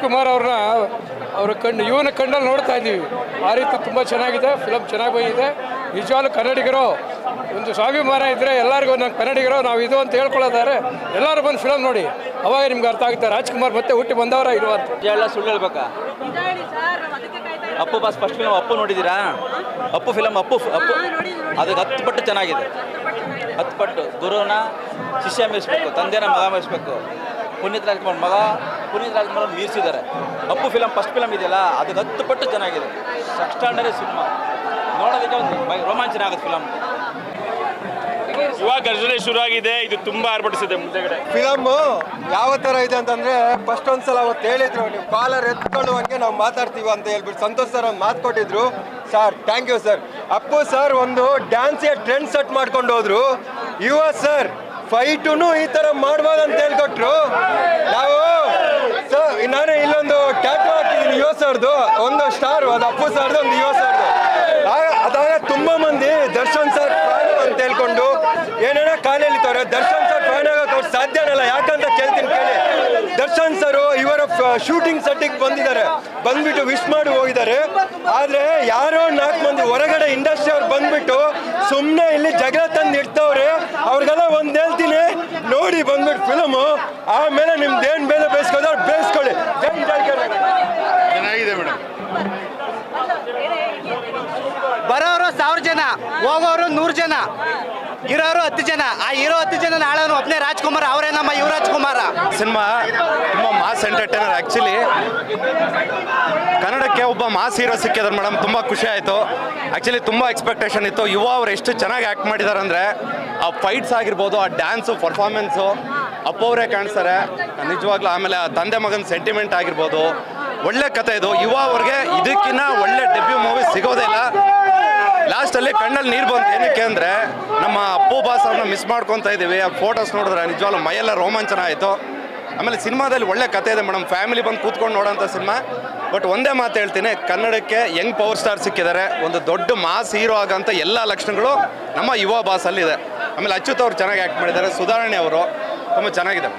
ರಾಜ್ಕುಮಾರ್ ಅವರ ಇವನ ಕಣ್ಣಲ್ಲಿ ನೋಡ್ತಾ ಇದ್ದೀವಿ. ಆ ರೀತಿ ತುಂಬ ಚೆನ್ನಾಗಿದೆ, ಫಿಲಮ್ ಚೆನ್ನಾಗಿ ಬಂದಿದೆ. ನಿಜವಾಗ್ಲೂ ಕನ್ನಡಿಗರು ಒಂದು ಸ್ವಾಭಿಮಾನ ಇದ್ದರೆ ಎಲ್ಲರಿಗೂ ನಾವು ಕನ್ನಡಿಗರು ನಾವು ಇದು ಅಂತ ಹೇಳ್ಕೊಳ್ಳೋದಾರೆ ಎಲ್ಲರೂ ಬಂದು ಫಿಲಮ್ ನೋಡಿ, ಅವಾಗ ನಿಮ್ಗೆ ಅರ್ಥ ಆಗುತ್ತೆ ರಾಜ್ಕುಮಾರ್ ಮತ್ತೆ ಹುಟ್ಟಿ ಬಂದವರ ಇರುವಂತ. ಎಲ್ಲ ಸುಳ್ಳು ಹೇಳ್ಬೇಕಾ? Appu boss first film Appu ನೋಡಿದ್ದೀರಾ? ಅಪ್ಪು ಫಿಲಮ್ ಅಪ್ಪು ಅದಕ್ಕೆ 10 ಪಟ್ಟು ಚೆನ್ನಾಗಿದೆ. 10 ಪಟ್ಟು ಗುರುನ ಶಿಷ್ಯ ಮೆರೆಸ್ಬೇಕು, ತಂದೆನ ಮಗ ಮೆರೆಸ್ಬೇಕು. ಪುನೀತ್ ರಾಜ್ಕುಮಾರ್ ಮೀರಿಸಿದ್ದಾರೆ. ಅಪ್ಪು ಫಿಲಮ್ ಫಸ್ಟ್ ಫಿಲಮ್ ಇದೆಯಲ್ಲ ಅದಕ್ಕೆ 10 ಪಟ್ಟು ಚೆನ್ನಾಗಿದೆ. ಎಕ್ಸ್ಟ್ರಾರ್ಡಿನರಿ ಸಿನಿಮಾ, ನೋಡೋದಕ್ಕೆ ಒಂದು ರೋಮಾಂಚನ ಆಗುತ್ತೆ ಫಿಲಮ್. ಇವಾಗ ಗರ್ಜನೆ ಶುರು ಆಗಿದೆ, ಇದು ತುಂಬಾ ಆರ್ಭಟಿಸಿದೆ. ಮುಂದೆಗಡೆ ಫಿಲಮ್ ಯಾವ ತರ ಇದೆ ಅಂತಂದ್ರೆ ಫಸ್ಟ್ ಒಂದ್ಸಲ ಅವತ್ತು ಹೇಳಿದ್ರು, ನೀವು ಕಾಲರ್ ಎತ್ಕೊಳ್ಳುವಂಗೆ ನಾವು ಮಾತಾಡ್ತೀವಿ ಅಂತ ಹೇಳ್ಬಿಟ್ಟು ಸಂತೋಷ್ ಸರ್ ಒಂದು ಮಾತು ಕೊಟ್ಟಿದ್ರು. Sir thank you sir. Appu sir ಒಂದು ಡ್ಯಾನ್ಸ್ ಟ್ರೆಂಡ್ ಸೆಟ್ ಮಾಡ್ಕೊಂಡು ಹೋದ್ರು. ಯುವ ಸರ್ ಫೈಟುನು ಈ ತರ ಮಾಡ್ಬೋದು ಅಂತ ಹೇಳ್ಕೊಟ್ರು. ನಾವು ನಾನು ಇಲ್ಲೊಂದು ಟ್ಯಾಟೂ ಹಾಕಿದ್ದೀನಿ ಯುವ ಸರ್ದು, ಒಂದು ಸ್ಟಾರ್, ಅದು ಅಪ್ಪು ಸರ್ದು, ಒಂದು ಯುವ ಸರ್ದು. ಅದಾಗ ತುಂಬಾ ಮಂದಿ ದರ್ಶನ್ ಸರ್ ಅಂತ ಹೇಳ್ಕೊಂಡು ಏನೇನೋ ಕಾಲೇಲಿ ತವ್ರೆ. ದರ್ಶನ್ ಸರ್ ಫ್ಯಾನ್ ಆಗೋಕೆ ಅವ್ರು ಸಾಧ್ಯನಲ್ಲ, ಯಾಕಂತ ಕೇಳ್ತೀನಿ ಕೇಳಿ. ದರ್ಶನ್ ಸರ್ ಇವರ ಶೂಟಿಂಗ್ ಸೆಟ್ಟಿಗೆ ಬಂದ್ಬಿಟ್ಟು ವಿಶ್ ಮಾಡಿ ಹೋಗಿದ್ದಾರೆ. ಆದ್ರೆ ಯಾರೋ 4 ಮಂದಿ ಹೊರಗಡೆ ಇಂಡಸ್ಟ್ರಿ ಅವ್ರು ಬಂದ್ಬಿಟ್ಟು ಸುಮ್ಮನೆ ಇಲ್ಲಿ ಜಗಳ ತಂದು ಇಡ್ತವ್ರೆ. ಅವ್ರಿಗೆಲ್ಲ ಒಂದ್ ಹೇಳ್ತೀನಿ, ನೋಡಿ ಬಂದ್ಬಿಟ್ಟು ಫಿಲಮು, ಆಮೇಲೆ ನಿಮ್ದೇನ್ ಬೇಲೆ ಬೇಯಿಸ್ಕೋದ್ರೆ ಬೇಯಿಸ್ಕೊಳ್ಳಿ. ಚೆನ್ನಾಗಿದೆ ಮೇಡಮ್. ಬರೋರು 1000 ಜನ, ಹೋಗೋರು 100 ಜನ, ಇರೋರು 10 ಜನ. ಆ ಇರೋ 10 ಜನ ನಾಳೆ ಒಬ್ಬನೇ ರಾಜ್ಕುಮಾರ್, ಅವರೇ ನಮ್ಮ ಯುವರಾಜ್ ಕುಮಾರ. ಸಿನಿಮಾ ತುಂಬ ಮಾಸ್ ಎಂಟರ್ಟೈನರ್. ಆ್ಯಕ್ಚುಲಿ ಕನ್ನಡಕ್ಕೆ ಒಬ್ಬ ಮಾಸ್ ಹೀರೋ ಸಿಕ್ಕಿದ್ರು ಮೇಡಮ್, ತುಂಬ ಖುಷಿ ಆಯಿತು. ಆ್ಯಕ್ಚುಲಿ ತುಂಬ ಎಕ್ಸ್ಪೆಕ್ಟೇಷನ್ ಇತ್ತು. ಯುವ ಅವ್ರು ಎಷ್ಟು ಚೆನ್ನಾಗಿ ಆ್ಯಕ್ಟ್ ಮಾಡಿದ್ದಾರೆ ಅಂದರೆ, ಆ ಫೈಟ್ಸ್ ಆಗಿರ್ಬೋದು, ಆ ಡ್ಯಾನ್ಸು, ಪರ್ಫಾರ್ಮೆನ್ಸು, ಅಪ್ಪವರೇ ಕಾಣಿಸ್ತಾರೆ ನಿಜವಾಗ್ಲೂ. ಆಮೇಲೆ ಆ ತಂದೆ ಮಗನ ಸೆಂಟಿಮೆಂಟ್ ಆಗಿರ್ಬೋದು, ಒಳ್ಳೆ ಕತೆ ಇದು. ಯುವ ಅವ್ರಿಗೆ ಇದಕ್ಕಿಂತ ಒಳ್ಳೆ ಡೆಬ್ಯೂ ಮೂವಿ ಸಿಗೋದೇ ಇಲ್ಲ. ಲಾಸ್ಟಲ್ಲಿ ಕಣ್ಣಲ್ಲಿ ನೀರು ಬಂತು. ಏನಕ್ಕೆ ಅಂದರೆ ನಮ್ಮ ಅಪ್ಪು ಬಾಸ್ ಅವ್ರನ್ನ ಮಿಸ್ ಮಾಡ್ಕೊತಾ ಇದ್ದೀವಿ. ಆ ಫೋಟೋಸ್ ನೋಡಿದ್ರೆ ನಿಜವಾಗ್ಲೂ ಮೈಯೆಲ್ಲ ರೋಮಾಂಚನ ಆಯಿತು. ಆಮೇಲೆ ಸಿನಿಮಾದಲ್ಲಿ ಒಳ್ಳೆ ಕತೆ ಇದೆ ಮೇಡಮ್, ಫ್ಯಾಮಿಲಿ ಬಂದು ಕೂತ್ಕೊಂಡು ನೋಡೋಂಥ ಸಿನಿಮಾ. ಬಟ್ ಒಂದೇ ಮಾತು ಹೇಳ್ತೀನಿ, ಕನ್ನಡಕ್ಕೆ ಯಂಗ್ ಪವರ್ ಸ್ಟಾರ್ ಸಿಕ್ಕಿದ್ದಾರೆ. ಒಂದು ದೊಡ್ಡ ಮಾಸ್ ಹೀರೋ ಆಗೋಂಥ ಎಲ್ಲ ಲಕ್ಷಣಗಳು ನಮ್ಮ ಯುವ ಬಾಸಲ್ಲಿದೆ. ಆಮೇಲೆ ಅಚ್ಯುತ್ ಅವರು ಚೆನ್ನಾಗಿ ಆ್ಯಕ್ಟ್ ಮಾಡಿದ್ದಾರೆ, ಸುಧಾರಣೆ ಅವರು ತುಂಬ ಚೆನ್ನಾಗಿದೆ.